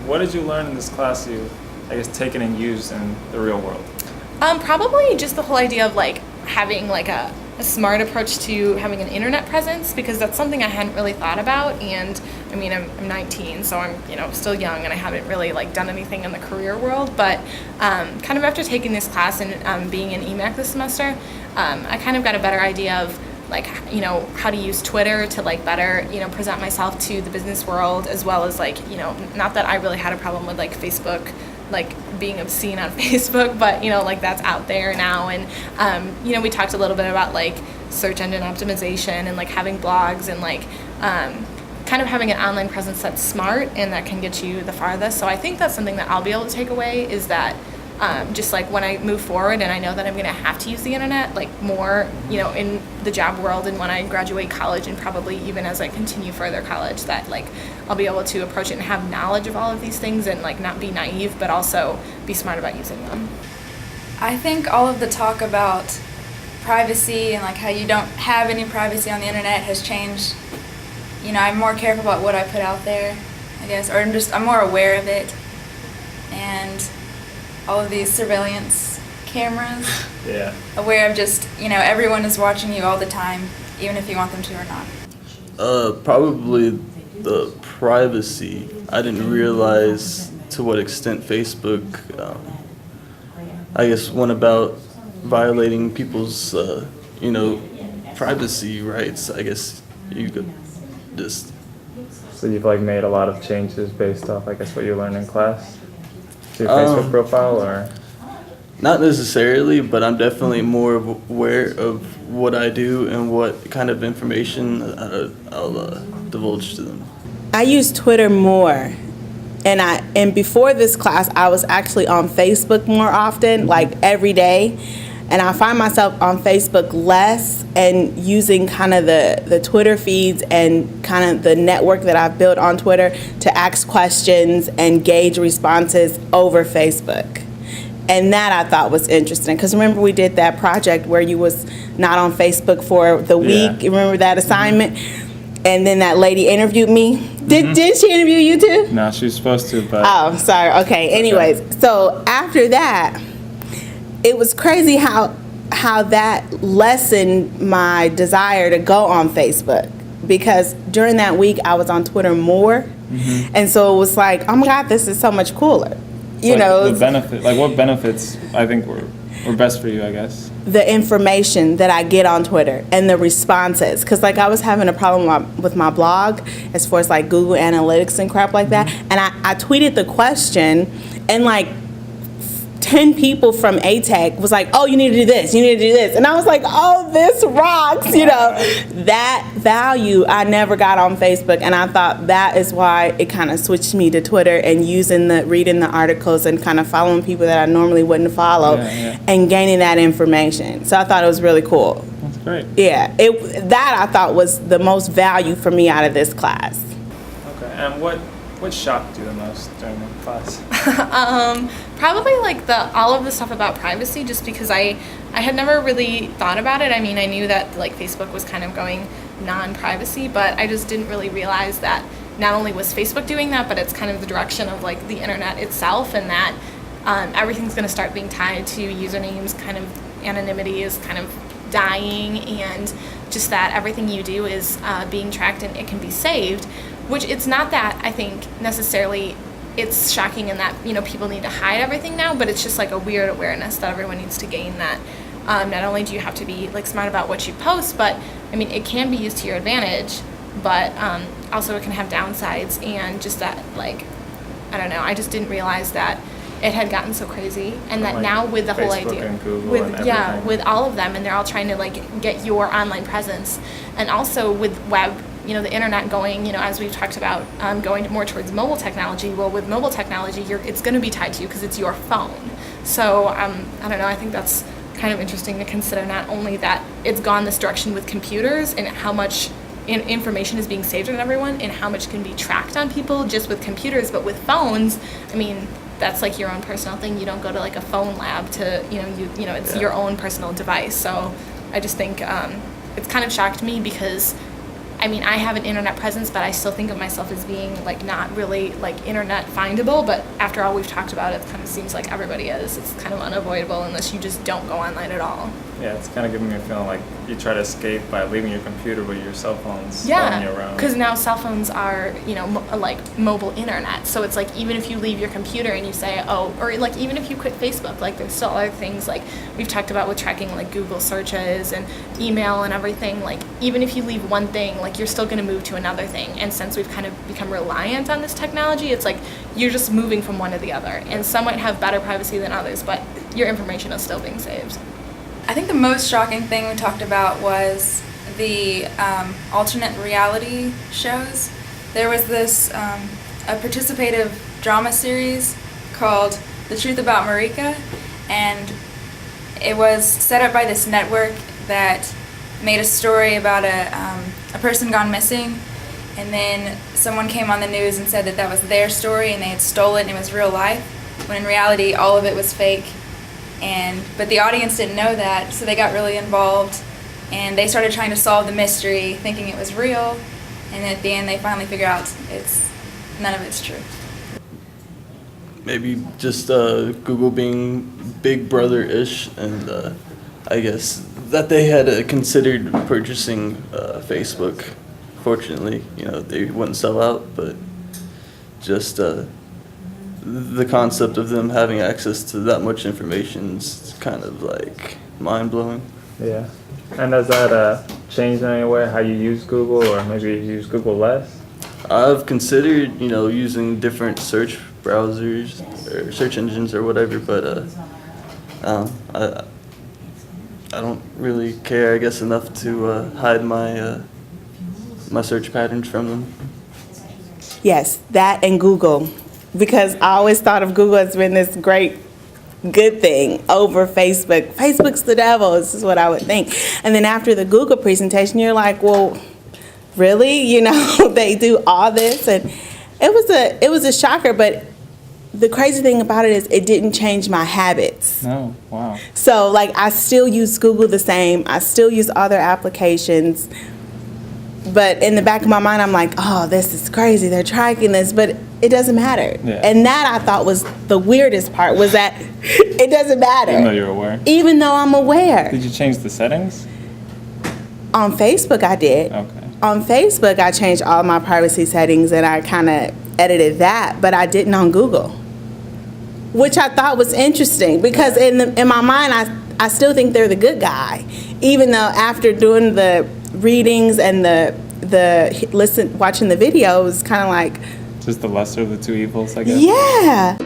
What did you learn in this class you, I guess, taken and used in the real world? Probably just the whole idea of like having like a smart approach to having an internet presence, because that's something I hadn't really thought about. And I mean, I'm 19, so I'm still young, and I haven't really like done anything in the career world. But kind of after taking this class and being in EMAC this semester, I kind of got a better idea of like how to use Twitter to like better present myself to the business world, as well as like not that I really had a problem with like Facebook, like being obscene on Facebook, but like that's out there now. And we talked a little bit about like search engine optimization and like having blogs and like kind of having an online presence that's smart and that can get you the farthest. So I think that's something that I'll be able to take away, is that just like when I move forward and I know that I'm going to have to use the internet like more in the job world, and when I graduate college, and probably even as I continue further college, that like I'll be able to approach it and have knowledge of all of these things, and like not be naive but also be smart about using them. I think all of the talk about privacy and like how you don't have any privacy on the internet has changed. I'm more careful about what I put out there, I guess, or I'm more aware of it. And all of these surveillance cameras. Yeah. Aware of just, everyone is watching you all the time, even if you want them to or not. Probably the privacy. I didn't realize to what extent Facebook, I guess, went about violating people's, privacy rights. I guess you could just. So you've like made a lot of changes based off, I guess, what you learned in class? To your Facebook profile, or? Not necessarily, but I'm definitely more aware of what I do and what kind of information I'll divulge to them. I use Twitter more, and before this class, I was actually on Facebook more often, like every day. And I find myself on Facebook less and using kind of the Twitter feeds and kind of the network that I've built on Twitter to ask questions and gauge responses over Facebook. And that I thought was interesting, because remember we did that project where you was not on Facebook for the week. You remember that assignment? And then that lady interviewed me. Did she interview you too? No, she was supposed to, but. Oh, sorry. Okay. Anyways, so after that, it was crazy how that lessened my desire to go on Facebook, because during that week I was on Twitter more, and so it was like, oh my God, this is so much cooler. The benefit, like what benefits I think were best for you, I guess? The information that I get on Twitter and the responses, because like I was having a problem with my blog as far as like Google Analytics and crap like that, and I tweeted the question, and like 10 people from ATEC was like, oh, you need to do this, you need to do this. And I was like, oh, this rocks, That value I never got on Facebook, and I thought that is why it kind of switched me to Twitter and reading the articles and kind of following people that I normally wouldn't follow and gaining that information. So I thought it was really cool. That's great. Yeah, that I thought was the most value for me out of this class. Okay, and what shocked you the most during the class? Probably like all of the stuff about privacy, just because I had never really thought about it. I mean, I knew that like Facebook was kind of going non-privacy, but I just didn't really realize that not only was Facebook doing that, but it's kind of the direction of like the internet itself, and that everything's going to start being tied to usernames. Kind of anonymity is kind of dying, and just that everything you do is being tracked and it can be saved. Which it's not that I think necessarily it's shocking in that people need to hide everything now, but it's just like a weird awareness that everyone needs to gain, that not only do you have to be like smart about what you post, but I mean it can be used to your advantage, but also it can have downsides, and just that like I don't know, I just didn't realize that it had gotten so crazy, and that like now with the Facebook whole idea and Google with all of them, and they're all trying to like get your online presence, and also with web, the internet going, as we've talked about, going more towards mobile technology. Well, with mobile technology, it's going to be tied to you because it's your phone. So I don't know, I think that's kind of interesting to consider, not only that it's gone this direction with computers and how much information is being saved on everyone and how much can be tracked on people just with computers, but with phones, I mean, that's like your own personal thing. You don't go to like a phone lab to, it's your own personal device. So I just think it's kind of shocked me, because I mean, I have an internet presence, but I still think of myself as being like not really like internet findable. But after all we've talked about, it kind of seems like everybody is. It's kind of unavoidable unless you just don't go online at all. Yeah, it's kind of giving me a feeling like you try to escape by leaving your computer, but your cell phone's following you around. Because now cell phones are, you know, like mobile internet. So it's like even if you leave your computer and you say, oh, or like even if you quit Facebook, like there's still other things like we've talked about with tracking like Google searches and email and everything. Like even if you leave one thing, like you're still going to move to another thing. And since we've kind of become reliant on this technology, it's like you're just moving from one to the other. And some might have better privacy than others, but your information is still being saved. I think the most shocking thing we talked about was the alternate reality shows. There was this a participative drama series called The Truth About Marika, and it was set up by this network that made a story about a person gone missing, and then someone came on the news and said that that was their story and they had stole it and it was real life, when in reality all of it was fake. But the audience didn't know that, so they got really involved, and they started trying to solve the mystery, thinking it was real, and at the end they finally figure out none of it's true. Maybe just Google being Big Brother-ish, and I guess that they had considered purchasing Facebook. Fortunately, you know, they wouldn't sell out, but just the concept of them having access to that much information is kind of like mind-blowing. Yeah. And does that change in any way how you use Google, or maybe you use Google less? I've considered, you know, using different search browsers or search engines or whatever, but I don't really care, I guess, enough to hide my my search patterns from them. Yes, that and Google, because I always thought of Google as being this great good thing over Facebook. Facebook's the devil, this is what I would think. And then after the Google presentation, you're like, well, really? You know, they do all this? And it was a shocker, but the crazy thing about it is it didn't change my habits. No, wow. So like I still use Google the same, I still use other applications, but in the back of my mind I'm like, oh, this is crazy, they're tracking this, but it doesn't matter. Yeah. And that I thought was the weirdest part, was that it doesn't matter. Even though you're aware? Even though I'm aware. Did you change the settings? On Facebook I did. Okay. On Facebook I changed all my privacy settings and I kind of edited that, but I didn't on Google, which I thought was interesting because in my mind I still think they're the good guy, even though after doing the readings and watching the videos, kind of like Just the lesser of the two evils, I guess? yeah.